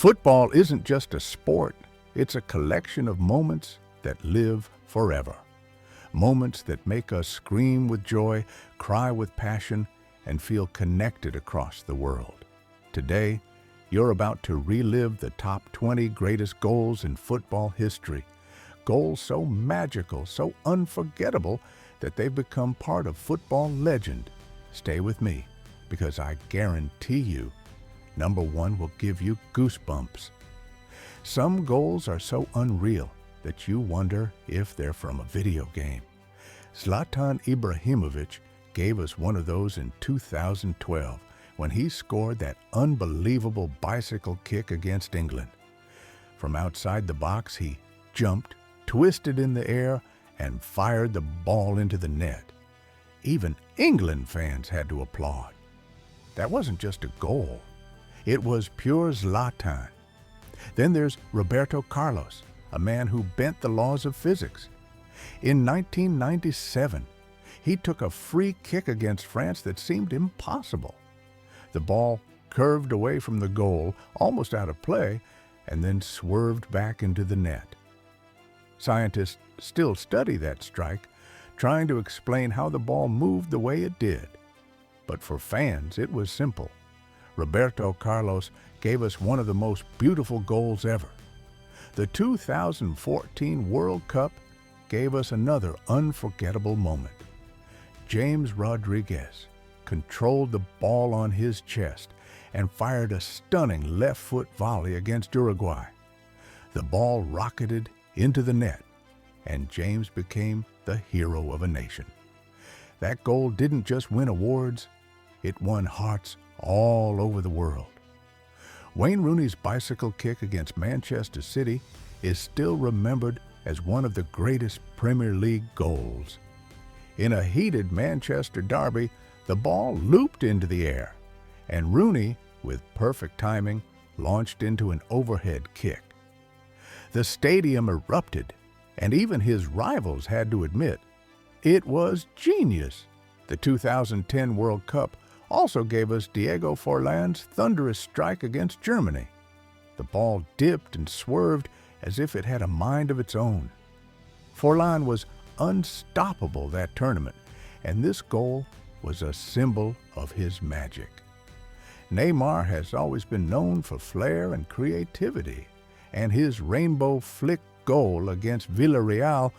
Football isn't just a sport, it's a collection of moments that live forever. Moments that make us scream with joy, cry with passion, and feel connected across the world. Today, you're about to relive the top 20 greatest goals in football history. Goals so magical, so unforgettable, that they've become part of football legend. Stay with me, because I guarantee you, number one will give you goosebumps. Some goals are so unreal that you wonder if they're from a video game. Zlatan Ibrahimovic gave us one of those in 2012 when he scored that unbelievable bicycle kick against England. From outside the box, he jumped, twisted in the air, and fired the ball into the net. Even England fans had to applaud. That wasn't just a goal. It was pure Zlatan. Then there's Roberto Carlos, a man who bent the laws of physics. In 1997, he took a free kick against France that seemed impossible. The ball curved away from the goal, almost out of play, and then swerved back into the net. Scientists still study that strike, trying to explain how the ball moved the way it did. But for fans, it was simple. Roberto Carlos gave us one of the most beautiful goals ever. The 2014 World Cup gave us another unforgettable moment. James Rodríguez controlled the ball on his chest and fired a stunning left-foot volley against Uruguay. The ball rocketed into the net, and James became the hero of a nation. That goal didn't just win awards, it won hearts all over the world. Wayne Rooney's bicycle kick against Manchester City is still remembered as one of the greatest Premier League goals. In a heated Manchester derby, the ball looped into the air, and Rooney, with perfect timing, launched into an overhead kick. The stadium erupted, and even his rivals had to admit, it was genius. The 2010 World Cup also gave us Diego Forlan's thunderous strike against Germany. The ball dipped and swerved as if it had a mind of its own. Forlan was unstoppable that tournament, and this goal was a symbol of his magic. Neymar has always been known for flair and creativity, and his rainbow flick goal against Villarreal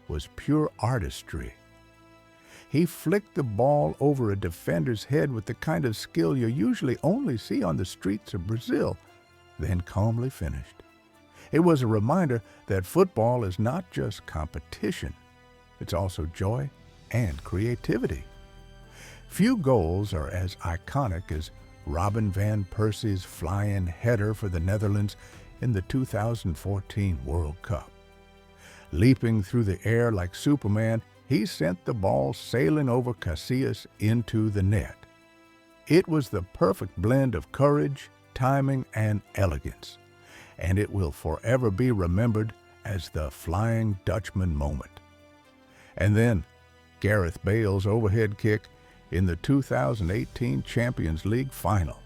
was pure artistry. He flicked the ball over a defender's head with the kind of skill you usually only see on the streets of Brazil, then calmly finished. It was a reminder that football is not just competition, it's also joy and creativity. Few goals are as iconic as Robin van Persie's fly-in header for the Netherlands in the 2014 World Cup. Leaping through the air like Superman, he sent the ball sailing over Casillas into the net. It was the perfect blend of courage, timing, and elegance, and it will forever be remembered as the Flying Dutchman moment. And then, Gareth Bale's overhead kick in the 2018 Champions League final.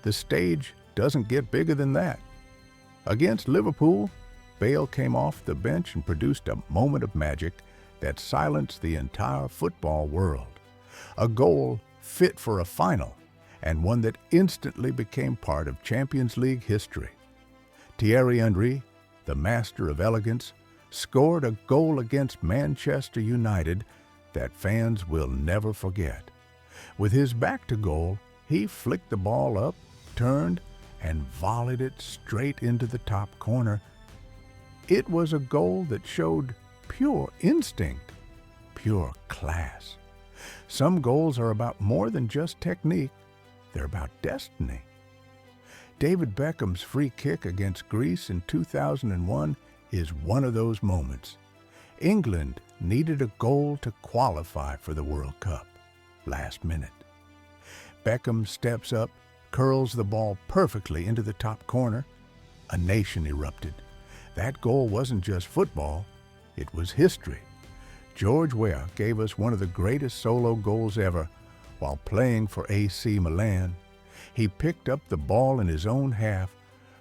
The stage doesn't get bigger than that. Against Liverpool, Bale came off the bench and produced a moment of magic that silenced the entire football world. A goal fit for a final, and one that instantly became part of Champions League history. Thierry Henry, the master of elegance, scored a goal against Manchester United that fans will never forget. With his back to goal, he flicked the ball up, turned, and volleyed it straight into the top corner. It was a goal that showed pure instinct, pure class. Some goals are about more than just technique, they're about destiny. David Beckham's free kick against Greece in 2001 is one of those moments. England needed a goal to qualify for the World Cup. Last minute. Beckham steps up, curls the ball perfectly into the top corner. A nation erupted. That goal wasn't just football, it was history. George Weah gave us one of the greatest solo goals ever while playing for AC Milan. He picked up the ball in his own half,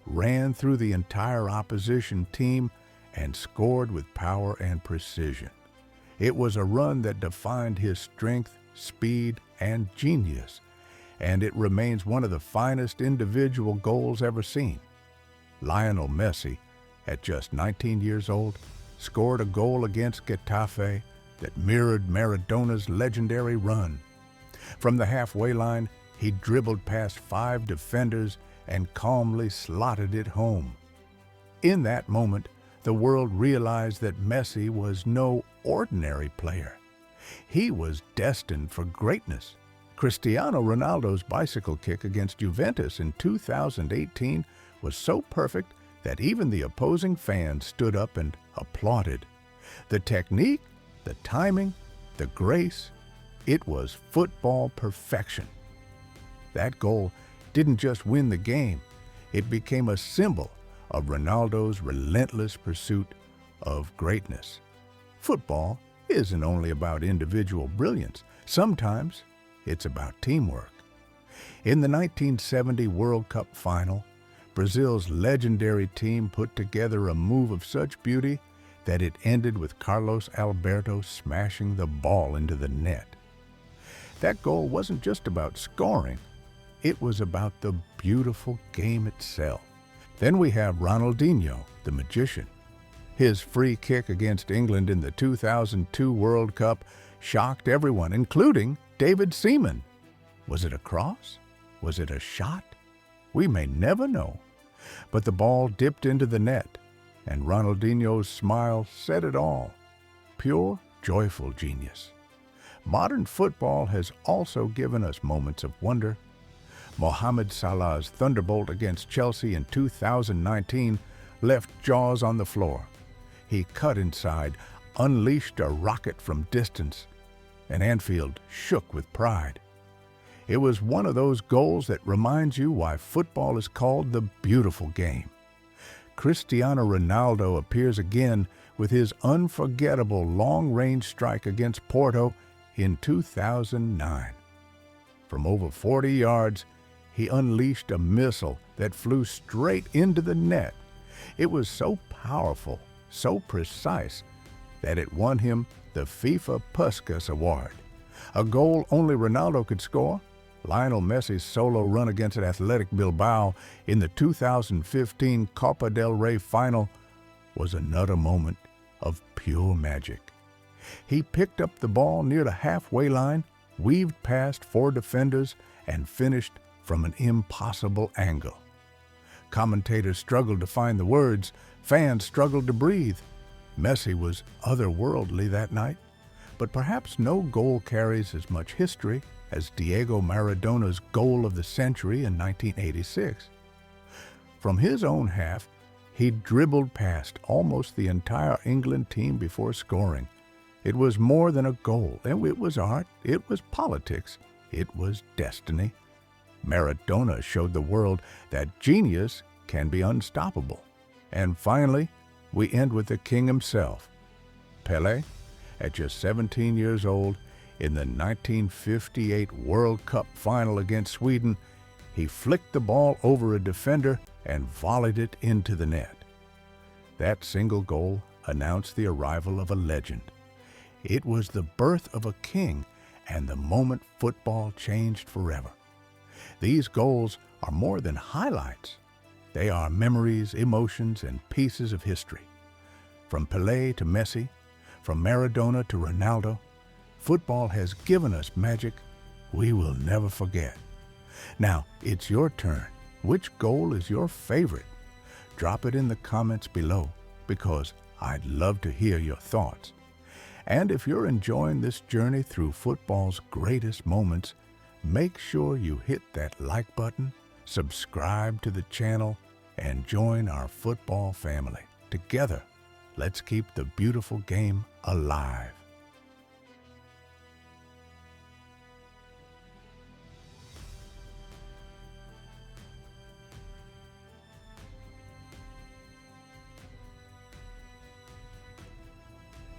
ran through the entire opposition team and scored with power and precision. It was a run that defined his strength, speed, and genius, and it remains one of the finest individual goals ever seen. Lionel Messi, at just 19 years old, scored a goal against Getafe that mirrored Maradona's legendary run. From the halfway line, he dribbled past 5 defenders and calmly slotted it home. In that moment, the world realized that Messi was no ordinary player. He was destined for greatness. Cristiano Ronaldo's bicycle kick against Juventus in 2018 was so perfect that even the opposing fans stood up and applauded. The technique, the timing, the grace, it was football perfection. That goal didn't just win the game, it became a symbol of Ronaldo's relentless pursuit of greatness. Football isn't only about individual brilliance. Sometimes it's about teamwork. In the 1970 World Cup final, Brazil's legendary team put together a move of such beauty that it ended with Carlos Alberto smashing the ball into the net. That goal wasn't just about scoring, it was about the beautiful game itself. Then we have Ronaldinho, the magician. His free kick against England in the 2002 World Cup shocked everyone, including David Seaman. Was it a cross? Was it a shot? We may never know. But the ball dipped into the net, and Ronaldinho's smile said it all. Pure, joyful genius. Modern football has also given us moments of wonder. Mohamed Salah's thunderbolt against Chelsea in 2019 left jaws on the floor. He cut inside, unleashed a rocket from distance, and Anfield shook with pride. It was one of those goals that reminds you why football is called the beautiful game. Cristiano Ronaldo appears again with his unforgettable long-range strike against Porto in 2009. From over 40 yards, he unleashed a missile that flew straight into the net. It was so powerful, so precise, that it won him the FIFA Puskas Award. A goal only Ronaldo could score, Lionel Messi's solo run against Athletic Bilbao in the 2015 Copa del Rey final was another moment of pure magic. He picked up the ball near the halfway line, weaved past 4 defenders, and finished from an impossible angle. Commentators struggled to find the words, fans struggled to breathe. Messi was otherworldly that night, but perhaps no goal carries as much history as Diego Maradona's goal of the century in 1986. From his own half, he dribbled past almost the entire England team before scoring. It was more than a goal. It was art. It was politics. It was destiny. Maradona showed the world that genius can be unstoppable. And finally, we end with the king himself. Pele, at just 17 years old, in the 1958 World Cup final against Sweden, he flicked the ball over a defender and volleyed it into the net. That single goal announced the arrival of a legend. It was the birth of a king and the moment football changed forever. These goals are more than highlights. They are memories, emotions, and pieces of history. From Pelé to Messi, from Maradona to Ronaldo, football has given us magic we will never forget. Now, it's your turn. Which goal is your favorite? Drop it in the comments below because I'd love to hear your thoughts. And if you're enjoying this journey through football's greatest moments, make sure you hit that like button, subscribe to the channel, and join our football family. Together, let's keep the beautiful game alive.